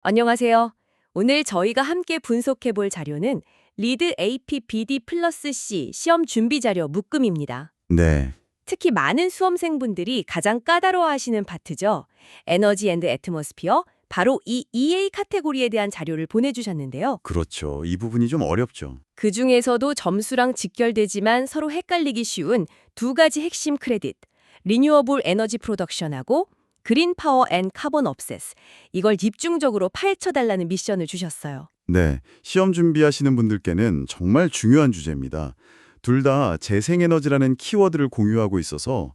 안녕하세요. 오늘 저희가 함께 분석해 볼 자료는 리드 APBD 플러스 C 시험 준비 자료 묶음입니다. 네, 특히 많은 수험생분들이 가장 까다로워하시는 파트죠. 에너지 앤드 애트모스피어, 바로 이 EA 카테고리에 대한 자료를 보내주셨는데요. 그렇죠. 이 부분이 좀 어렵죠. 그 중에서도 점수랑 직결되지만 서로 헷갈리기 쉬운 두 가지 핵심 크레딧, 리뉴어블 에너지 프로덕션하고 그린 파워 앤 카본 업셋, 이걸 집중적으로 파헤쳐달라는 미션을 주셨어요. 네, 시험 준비하시는 분들께는 정말 중요한 주제입니다. 둘 다 재생에너지라는 키워드를 공유하고 있어서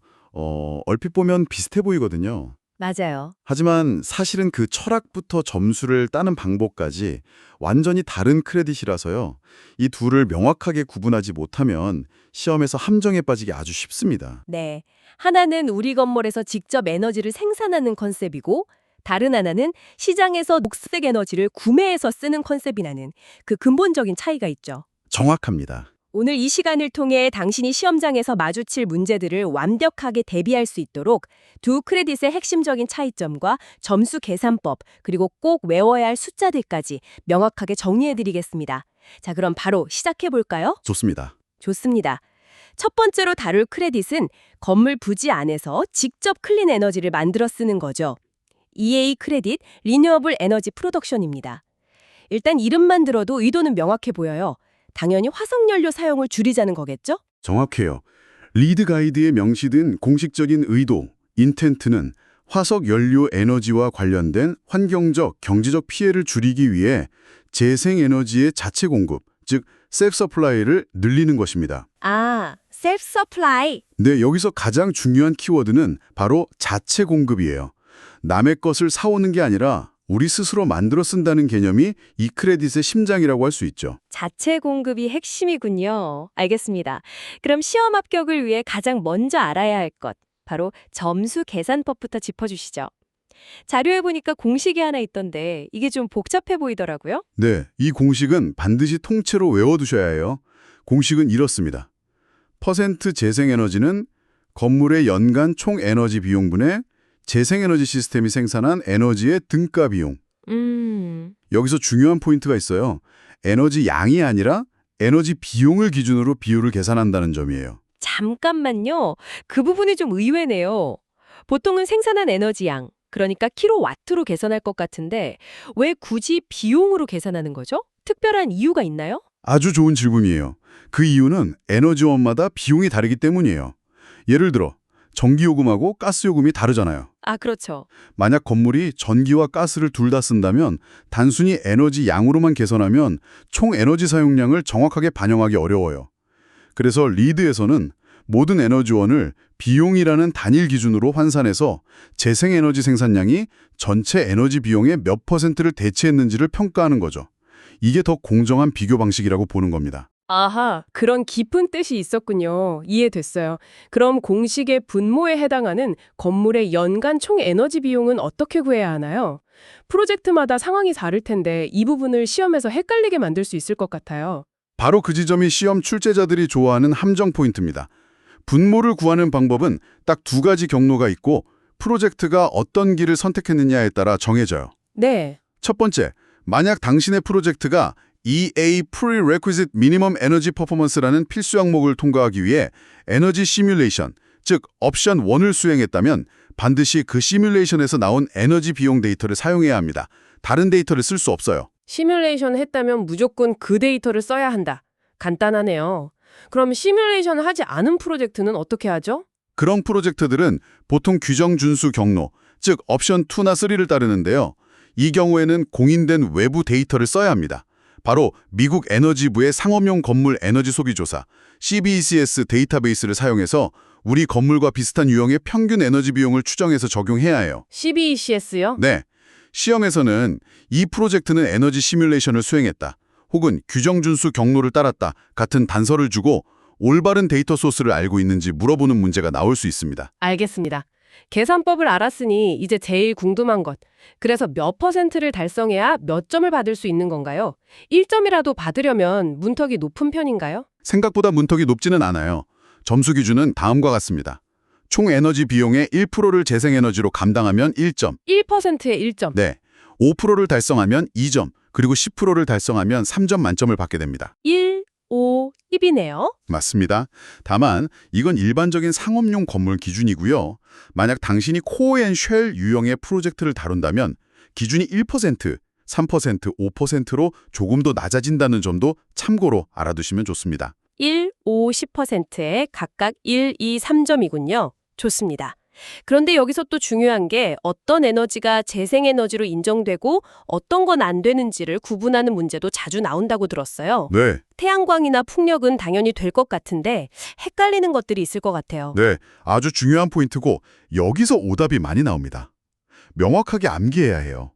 얼핏 보면 비슷해 보이거든요. 맞아요. 하지만 사실은 그 철학부터 점수를 따는 방법까지 완전히 다른 크레딧이라서요. 이 둘을 명확하게 구분하지 못하면 시험에서 함정에 빠지기 아주 쉽습니다. 네. 하나는 우리 건물에서 직접 에너지를 생산하는 컨셉이고, 다른 하나는 시장에서 녹색 에너지를 구매해서 쓰는 컨셉이라는 그 근본적인 차이가 있죠. 정확합니다. 오늘 이 시간을 통해 당신이 시험장에서 마주칠 문제들을 완벽하게 대비할 수 있도록 두 크레딧의 핵심적인 차이점과 점수 계산법, 그리고 꼭 외워야 할 숫자들까지 명확하게 정리해드리겠습니다. 자, 그럼 바로 시작해볼까요? 좋습니다. 좋습니다. 첫 번째로 다룰 크레딧은 건물 부지 안에서 직접 클린 에너지를 만들어 쓰는 거죠. EA 크레딧, 리뉴어블 에너지 프로덕션입니다. 일단 이름만 들어도 의도는 명확해 보여요. 당연히 화석연료 사용을 줄이자는 거겠죠? 정확해요. 리드 가이드에 명시된 공식적인 의도, 인텐트는 화석 연료 에너지와 관련된 환경적, 경제적 피해를 줄이기 위해 재생에너지의 자체 공급, 즉 셀프 서플라이를 늘리는 것입니다. 아, 셀프 서플라이. 네, 여기서 가장 중요한 키워드는 바로 자체 공급이에요. 남의 것을 사오는 게 아니라 우리 스스로 만들어 쓴다는 개념이 이 크레딧의 심장이라고 할 수 있죠. 자체 공급이 핵심이군요. 알겠습니다. 그럼 시험 합격을 위해 가장 먼저 알아야 할 것, 바로 점수 계산법부터 짚어주시죠. 자료에 보니까 공식이 하나 있던데 이게 좀 복잡해 보이더라고요. 네, 이 공식은 반드시 통째로 외워두셔야 해요. 공식은 이렇습니다. 퍼센트 재생에너지는 건물의 연간 총 에너지 비용분의 재생에너지 시스템이 생산한 에너지의 등가 비용. 여기서 중요한 포인트가 있어요. 에너지 양이 아니라 에너지 비용을 기준으로 비율을 계산한다는 점이에요. 잠깐만요. 그 부분이 좀 의외네요. 보통은 생산한 에너지 양, 그러니까 킬로와트로 계산할 것 같은데 왜 굳이 비용으로 계산하는 거죠? 특별한 이유가 있나요? 아주 좋은 질문이에요. 그 이유는 에너지원마다 비용이 다르기 때문이에요. 예를 들어 전기요금하고 가스요금이 다르잖아요. 아, 그렇죠. 만약 건물이 전기와 가스를 둘 다 쓴다면 단순히 에너지 양으로만 계산하면 총 에너지 사용량을 정확하게 반영하기 어려워요. 그래서 리드에서는 모든 에너지원을 비용이라는 단일 기준으로 환산해서 재생에너지 생산량이 전체 에너지 비용의 몇 퍼센트를 대체했는지를 평가하는 거죠. 이게 더 공정한 비교 방식이라고 보는 겁니다. 아하, 그런 깊은 뜻이 있었군요. 이해됐어요. 그럼 공식의 분모에 해당하는 건물의 연간 총 에너지 비용은 어떻게 구해야 하나요? 프로젝트마다 상황이 다를 텐데 이 부분을 시험에서 헷갈리게 만들 수 있을 것 같아요. 바로 그 지점이 시험 출제자들이 좋아하는 함정 포인트입니다. 분모를 구하는 방법은 딱 두 가지 경로가 있고 프로젝트가 어떤 길을 선택했느냐에 따라 정해져요. 네. 첫 번째, 만약 당신의 프로젝트가 EA Prerequisite Minimum Energy Performance라는 필수 항목을 통과하기 위해 에너지 시뮬레이션, 즉 옵션 1을 수행했다면 반드시 그 시뮬레이션에서 나온 에너지 비용 데이터를 사용해야 합니다. 다른 데이터를 쓸 수 없어요. 시뮬레이션 했다면 무조건 그 데이터를 써야 한다. 간단하네요. 그럼 시뮬레이션 하지 않은 프로젝트는 어떻게 하죠? 그런 프로젝트들은 보통 규정 준수 경로, 즉 옵션 2나 3를 따르는데요. 이 경우에는 공인된 외부 데이터를 써야 합니다. 바로 미국 에너지부의 상업용 건물 에너지 소비 조사, CBECS 데이터베이스를 사용해서 우리 건물과 비슷한 유형의 평균 에너지 비용을 추정해서 적용해야 해요. CBECS요? 네, 시험에서는 이 프로젝트는 에너지 시뮬레이션을 수행했다, 혹은 규정 준수 경로를 따랐다 같은 단서를 주고 올바른 데이터 소스를 알고 있는지 물어보는 문제가 나올 수 있습니다. 알겠습니다. 계산법을 알았으니 이제 제일 궁금한 것. 그래서 몇 퍼센트를 달성해야 몇 점을 받을 수 있는 건가요? 1점이라도 받으려면 문턱이 높은 편인가요? 생각보다 문턱이 높지는 않아요. 점수 기준은 다음과 같습니다. 총 에너지 비용의 1%를 재생에너지로 감당하면 1점. 1%에 1점. 네. 5%를 달성하면 2점, 그리고 10%를 달성하면 3점 만점을 받게 됩니다. 1, 5, 10이네요. 맞습니다. 다만 이건 일반적인 상업용 건물 기준이고요. 만약 당신이 코어 앤 쉘 유형의 프로젝트를 다룬다면 기준이 1%, 3%, 5%로 조금 더 낮아진다는 점도 참고로 알아두시면 좋습니다. 1, 5, 10%에 각각 1, 2, 3점이군요. 좋습니다. 그런데 여기서 또 중요한 게 어떤 에너지가 재생에너지로 인정되고 어떤 건 안 되는지를 구분하는 문제도 자주 나온다고 들었어요. 네, 태양광이나 풍력은 당연히 될 것 같은데 헷갈리는 것들이 있을 것 같아요. 네, 아주 중요한 포인트고 여기서 오답이 많이 나옵니다. 명확하게 암기해야 해요.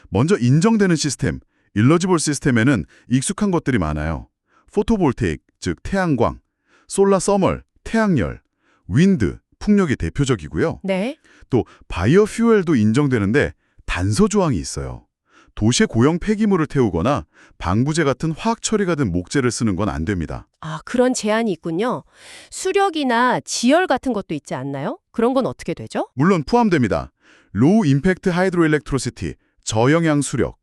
먼저 인정되는 시스템, 일러지블 시스템에는 익숙한 것들이 많아요. 포토볼테익, 즉 태양광, 솔라 서멀, 태양열, 윈드, 풍력이 대표적이고요. 네. 또 바이오퓨엘도 인정되는데 단서 조항이 있어요. 도시의 고형 폐기물을 태우거나 방부제 같은 화학 처리가 된 목재를 쓰는 건 안 됩니다. 아, 그런 제한이 있군요. 수력이나 지열 같은 것도 있지 않나요? 그런 건 어떻게 되죠? 물론 포함됩니다. 로우 임팩트 하이드로일렉트로시티, 저영향 수력,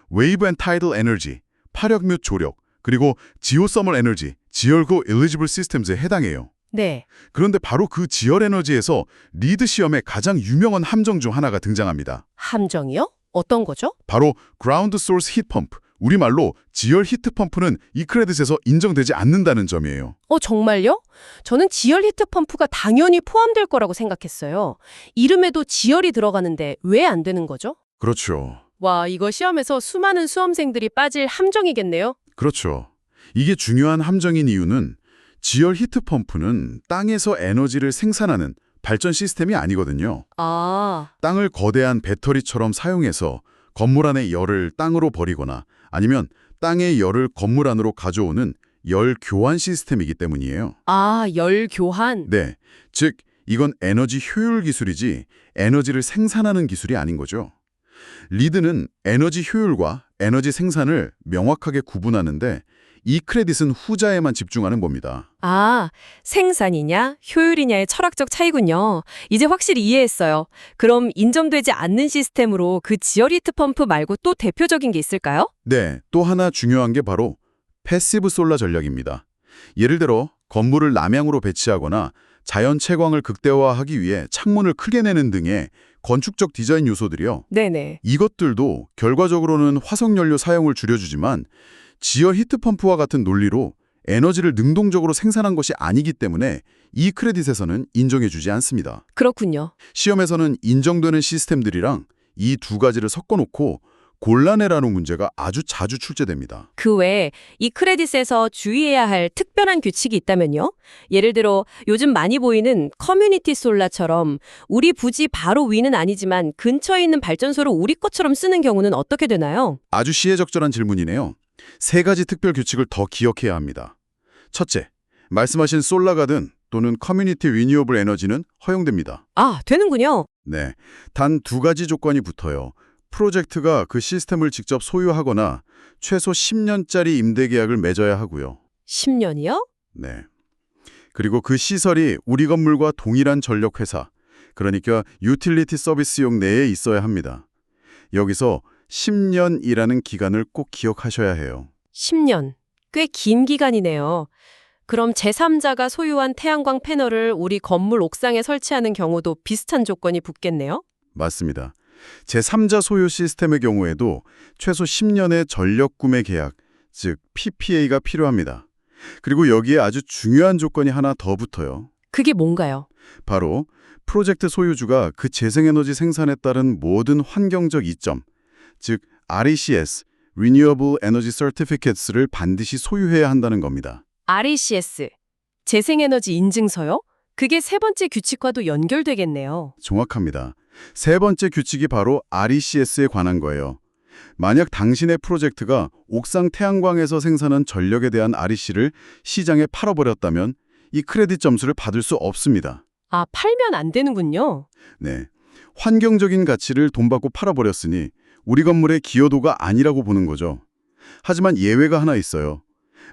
웨이브 앤 타이들 에너지, 파력 및 조력, 그리고 지오서멀 에너지, 지열고 엘리지블 시스템즈에 해당해요. 네. 그런데 바로 그 지열 에너지에서 리드 시험의 가장 유명한 함정 중 하나가 등장합니다. 함정이요? 어떤 거죠? 바로 그라운드 소스 히트 펌프, 우리말로 지열 히트 펌프는 이 크레딧에서 인정되지 않는다는 점이에요. 정말요? 저는 지열 히트 펌프가 당연히 포함될 거라고 생각했어요. 이름에도 지열이 들어가는데 왜 안 되는 거죠? 그렇죠. 와, 이거 시험에서 수많은 수험생들이 빠질 함정이겠네요. 그렇죠. 이게 중요한 함정인 이유는 지열 히트 펌프는 땅에서 에너지를 생산하는 발전 시스템이 아니거든요. 아, 땅을 거대한 배터리처럼 사용해서 건물 안의 열을 땅으로 버리거나 아니면 땅의 열을 건물 안으로 가져오는 열 교환 시스템이기 때문이에요. 열 교환. 네, 즉 이건 에너지 효율 기술이지 에너지를 생산하는 기술이 아닌 거죠. 리드는 에너지 효율과 에너지 생산을 명확하게 구분하는데 이 크레딧은 후자에만 집중하는 겁니다. 아, 생산이냐, 효율이냐의 철학적 차이군요. 이제 확실히 이해했어요. 그럼 인정되지 않는 시스템으로 그 지열 히트 펌프 말고 또 대표적인 게 있을까요? 네, 또 하나 중요한 게 바로 패시브 솔라 전략입니다. 예를 들어 건물을 남향으로 배치하거나 자연 채광을 극대화하기 위해 창문을 크게 내는 등의 건축적 디자인 요소들이요. 네네. 이것들도 결과적으로는 화석연료 사용을 줄여주지만 지열 히트펌프와 같은 논리로 에너지를 능동적으로 생산한 것이 아니기 때문에 이 크레딧에서는 인정해주지 않습니다. 그렇군요. 시험에서는 인정되는 시스템들이랑 이 두 가지를 섞어놓고 골라내라는 문제가 아주 자주 출제됩니다. 그 외에 이 크레딧에서 주의해야 할 특별한 규칙이 있다면요? 예를 들어 요즘 많이 보이는 커뮤니티 솔라처럼 우리 부지 바로 위는 아니지만 근처에 있는 발전소를 우리 것처럼 쓰는 경우는 어떻게 되나요? 아주 시의적절한 질문이네요. 세 가지 특별 규칙을 더 기억해야 합니다. 첫째, 말씀하신 솔라가든 또는 커뮤니티 리뉴어블 에너지는 허용됩니다. 아, 되는군요. 네, 단 두 가지 조건이 붙어요. 프로젝트가 그 시스템을 직접 소유하거나 최소 10년짜리 임대 계약을 맺어야 하고요. 10년이요? 네. 그리고 그 시설이 우리 건물과 동일한 전력회사, 그러니까 유틸리티 서비스용 내에 있어야 합니다. 여기서 10년이라는 기간을 꼭 기억하셔야 해요. 10년. 꽤 긴 기간이네요. 그럼 제3자가 소유한 태양광 패널을 우리 건물 옥상에 설치하는 경우도 비슷한 조건이 붙겠네요? 맞습니다. 제3자 소유 시스템의 경우에도 최소 10년의 전력 구매 계약, 즉 PPA가 필요합니다. 그리고 여기에 아주 중요한 조건이 하나 더 붙어요. 그게 뭔가요? 바로 프로젝트 소유주가 그 재생에너지 생산에 따른 모든 환경적 이점, 즉 RECS, Renewable Energy Certificates를 반드시 소유해야 한다는 겁니다. RECS, 재생에너지 인증서요? 그게 세 번째 규칙과도 연결되겠네요. 정확합니다. 세 번째 규칙이 바로 RECS에 관한 거예요. 만약 당신의 프로젝트가 옥상 태양광에서 생산한 전력에 대한 REC를 시장에 팔아버렸다면 이 크레딧 점수를 받을 수 없습니다. 아, 팔면 안 되는군요. 네, 환경적인 가치를 돈 받고 팔아버렸으니 우리 건물의 기여도가 아니라고 보는 거죠. 하지만 예외가 하나 있어요.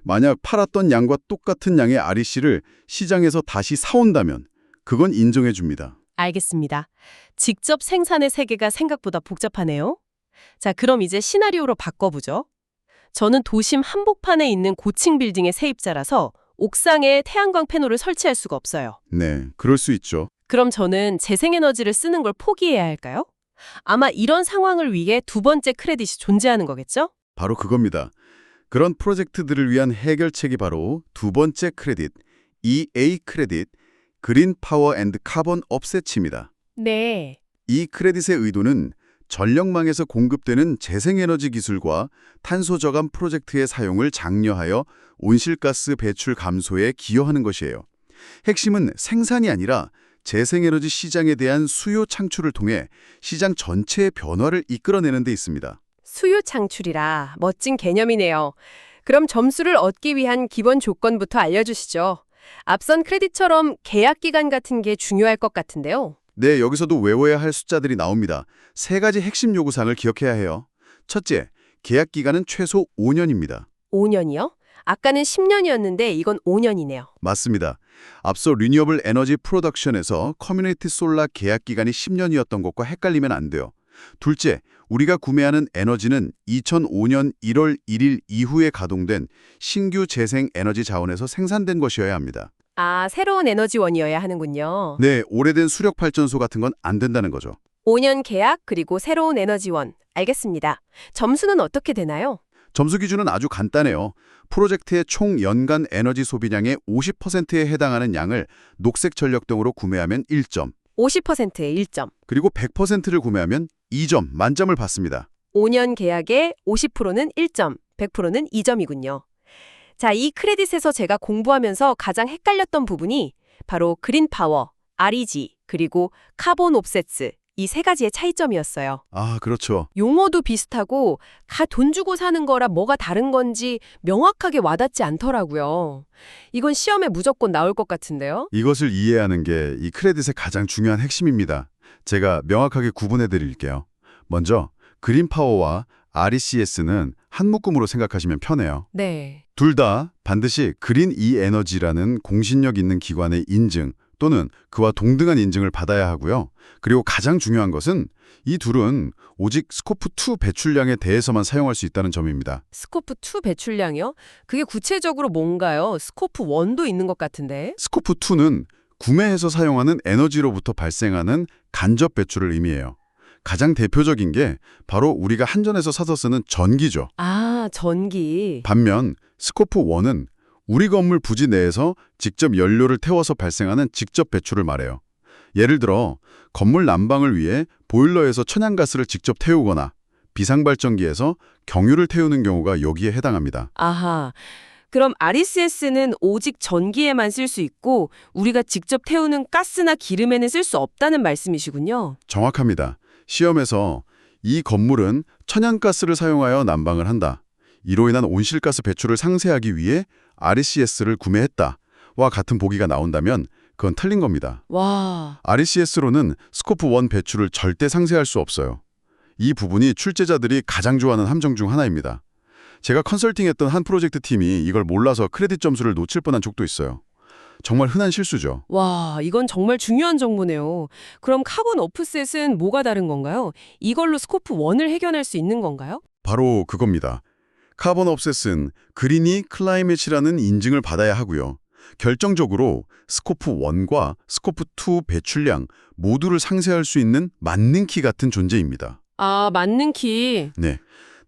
만약 팔았던 양과 똑같은 양의 REC를 시장에서 다시 사온다면 그건 인정해 줍니다. 알겠습니다. 직접 생산의 세계가 생각보다 복잡하네요. 자, 그럼 이제 시나리오로 바꿔보죠. 저는 도심 한복판에 있는 고층 빌딩의 세입자라서 옥상에 태양광 패널을 설치할 수가 없어요. 네, 그럴 수 있죠. 그럼 저는 재생에너지를 쓰는 걸 포기해야 할까요? 아마 이런 상황을 위해 두 번째 크레딧이 존재하는 거겠죠? 바로 그겁니다. 그런 프로젝트들을 위한 해결책이 바로 두 번째 크레딧, EA 크레딧, 그린 파워 앤드 카본 업셋입니다. 네. 이 크레딧의 의도는 전력망에서 공급되는 재생에너지 기술과 탄소 저감 프로젝트의 사용을 장려하여 온실가스 배출 감소에 기여하는 것이에요. 핵심은 생산이 아니라 재생에너지 시장에 대한 수요 창출을 통해 시장 전체의 변화를 이끌어내는 데 있습니다. 수요 창출이라 멋진 개념이네요. 그럼 점수를 얻기 위한 기본 조건부터 알려주시죠. 앞선 크레딧처럼 계약 기간 같은 게 중요할 것 같은데요. 네, 여기서도 외워야 할 숫자들이 나옵니다. 세 가지 핵심 요구사항을 기억해야 해요. 첫째, 계약 기간은 최소 5년입니다. 5년이요? 아까는 10년이었는데 이건 5년이네요. 맞습니다. 앞서 리뉴어블 에너지 프로덕션에서 커뮤니티 솔라 계약 기간이 10년이었던 것과 헷갈리면 안 돼요. 둘째, 우리가 구매하는 에너지는 2005년 1월 1일 이후에 가동된 신규 재생 에너지 자원에서 생산된 것이어야 합니다. 아, 새로운 에너지원이어야 하는군요. 네, 오래된 수력 발전소 같은 건 안 된다는 거죠. 5년 계약 그리고 새로운 에너지원. 알겠습니다. 점수는 어떻게 되나요? 점수 기준은 아주 간단해요. 프로젝트의 총 연간 에너지 소비량의 50%에 해당하는 양을 녹색 전력 등으로 구매하면 1점, 50%에 1점. 그리고 100%를 구매하면 2점, 만점을 받습니다. 5년 계약에 50%는 1점, 100%는 2점이군요. 자, 이 크레딧에서 제가 공부하면서 가장 헷갈렸던 부분이 바로 그린 파워, REG, 그리고 카본 옵셋스 이 세 가지의 차이점이었어요. 아, 그렇죠. 용어도 비슷하고 다 돈 주고 사는 거라 뭐가 다른 건지 명확하게 와닿지 않더라고요. 이건 시험에 무조건 나올 것 같은데요? 이것을 이해하는 게 이 크레딧의 가장 중요한 핵심입니다. 제가 명확하게 구분해 드릴게요. 먼저 그린 파워와 RECS는 한 묶음으로 생각하시면 편해요. 네. 둘 다 반드시 그린 이에너지라는 공신력 있는 기관의 인증 또는 그와 동등한 인증을 받아야 하고요. 그리고 가장 중요한 것은 이 둘은 오직 스코프2 배출량에 대해서만 사용할 수 있다는 점입니다. 스코프2 배출량이요? 그게 구체적으로 뭔가요? 스코프1도 있는 것 같은데. 스코프2는 구매해서 사용하는 에너지로부터 발생하는 간접 배출을 의미해요. 가장 대표적인 게 바로 우리가 한전에서 사서 쓰는 전기죠. 아, 전기. 반면 스코프1은 우리 건물 부지 내에서 직접 연료를 태워서 발생하는 직접 배출을 말해요. 예를 들어 건물 난방을 위해 보일러에서 천연가스를 직접 태우거나 비상발전기에서 경유를 태우는 경우가 여기에 해당합니다. 아하. 그럼 RECS는 오직 전기에만 쓸 수 있고 우리가 직접 태우는 가스나 기름에는 쓸 수 없다는 말씀이시군요. 정확합니다. 시험에서 이 건물은 천연가스를 사용하여 난방을 한다. 이로 인한 온실가스 배출을 상쇄하기 위해 RECS를 구매했다. 와 같은 보기가 나온다면 그건 틀린 겁니다. 와. RECS로는 스코프1 배출을 절대 상쇄할 수 없어요. 이 부분이 출제자들이 가장 좋아하는 함정 중 하나입니다. 제가 컨설팅했던 한 프로젝트 팀이 이걸 몰라서 크레딧 점수를 놓칠 뻔한 적도 있어요. 정말 흔한 실수죠. 와, 이건 정말 중요한 정보네요. 그럼 카본 오프셋은 뭐가 다른 건가요? 이걸로 스코프1을 해결할 수 있는 건가요? 바로 그겁니다. 카본 옵셋은 그린이 클라이밋이라는 인증을 받아야 하고요. 결정적으로 스코프1과 스코프2 배출량 모두를 상쇄할 수 있는 만능키 같은 존재입니다. 아, 맞는 키. 네.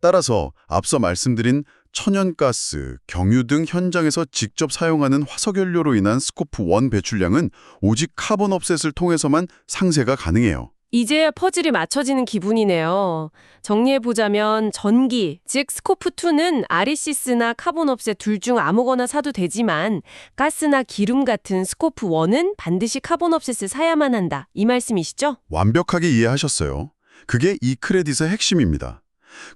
따라서 앞서 말씀드린 천연가스, 경유 등 현장에서 직접 사용하는 화석연료로 인한 스코프1 배출량은 오직 카본 옵셋을 통해서만 상쇄가 가능해요. 이제야 퍼즐이 맞춰지는 기분이네요. 정리해보자면 전기, 즉 스코프2는 RECS나 카본 옵셋 둘 중 아무거나 사도 되지만 가스나 기름 같은 스코프1은 반드시 카본 옵셋을 사야만 한다. 이 말씀이시죠? 완벽하게 이해하셨어요. 그게 이 크레딧의 핵심입니다.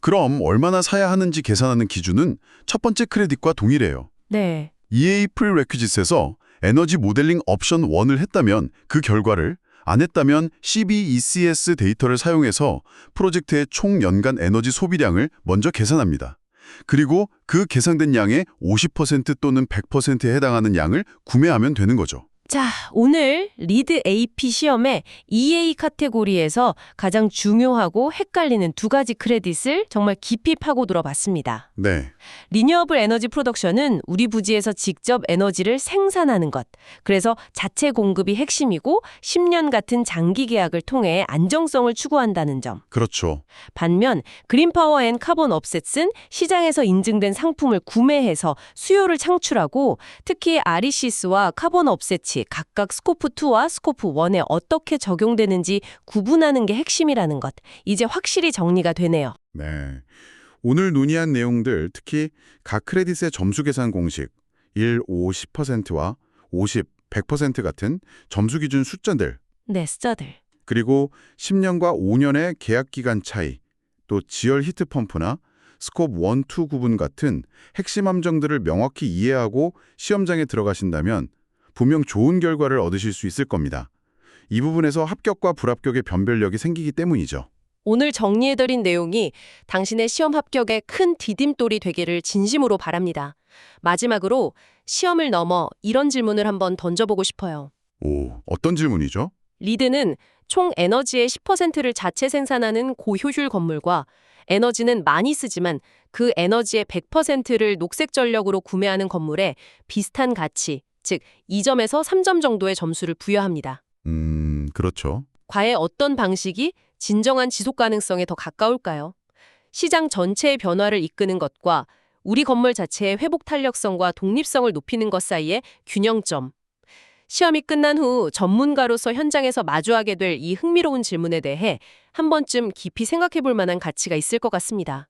그럼 얼마나 사야 하는지 계산하는 기준은 첫 번째 크레딧과 동일해요. 네. EA 프리레퀴짓에서 에너지 모델링 옵션 1을 했다면 그 결과를 안 했다면 CBECS 데이터를 사용해서 프로젝트의 총 연간 에너지 소비량을 먼저 계산합니다. 그리고 그 계산된 양의 50% 또는 100%에 해당하는 양을 구매하면 되는 거죠. 자, 오늘 리드 AP 시험의 EA 카테고리에서 가장 중요하고 헷갈리는 두 가지 크레딧을 정말 깊이 파고들어 봤습니다. 네. 리뉴어블 에너지 프로덕션은 우리 부지에서 직접 에너지를 생산하는 것. 그래서 자체 공급이 핵심이고 10년 같은 장기 계약을 통해 안정성을 추구한다는 점. 그렇죠. 반면 그린파워 앤 카본 업셋은 시장에서 인증된 상품을 구매해서 수요를 창출하고 특히 RECs와 카본 업셋이 각각 스코프 2와 스코프 1에 어떻게 적용되는지 구분하는 게 핵심이라는 것. 이제 확실히 정리가 되네요. 네. 오늘 논의한 내용들, 특히 각 크레딧의 점수 계산 공식, 1, 5, 10%와 50, 100% 같은 점수 기준 숫자들, 네, 스터들. 그리고 10년과 5년의 계약 기간 차이, 또 지열 히트펌프나 스콥 1, 2 구분 같은 핵심 함정들을 명확히 이해하고 시험장에 들어가신다면 분명 좋은 결과를 얻으실 수 있을 겁니다. 이 부분에서 합격과 불합격의 변별력이 생기기 때문이죠. 오늘 정리해드린 내용이 당신의 시험 합격에 큰 디딤돌이 되기를 진심으로 바랍니다. 마지막으로 시험을 넘어 이런 질문을 한번 던져보고 싶어요. 오, 어떤 질문이죠? 리드는 총 에너지의 10%를 자체 생산하는 고효율 건물과 에너지는 많이 쓰지만 그 에너지의 100%를 녹색 전력으로 구매하는 건물에 비슷한 가치, 즉 2점에서 3점 정도의 점수를 부여합니다. 그렇죠. 과연 어떤 방식이 진정한 지속 가능성에 더 가까울까요? 시장 전체의 변화를 이끄는 것과 우리 건물 자체의 회복 탄력성과 독립성을 높이는 것 사이의 균형점. 시험이 끝난 후 전문가로서 현장에서 마주하게 될 이 흥미로운 질문에 대해 한 번쯤 깊이 생각해 볼 만한 가치가 있을 것 같습니다.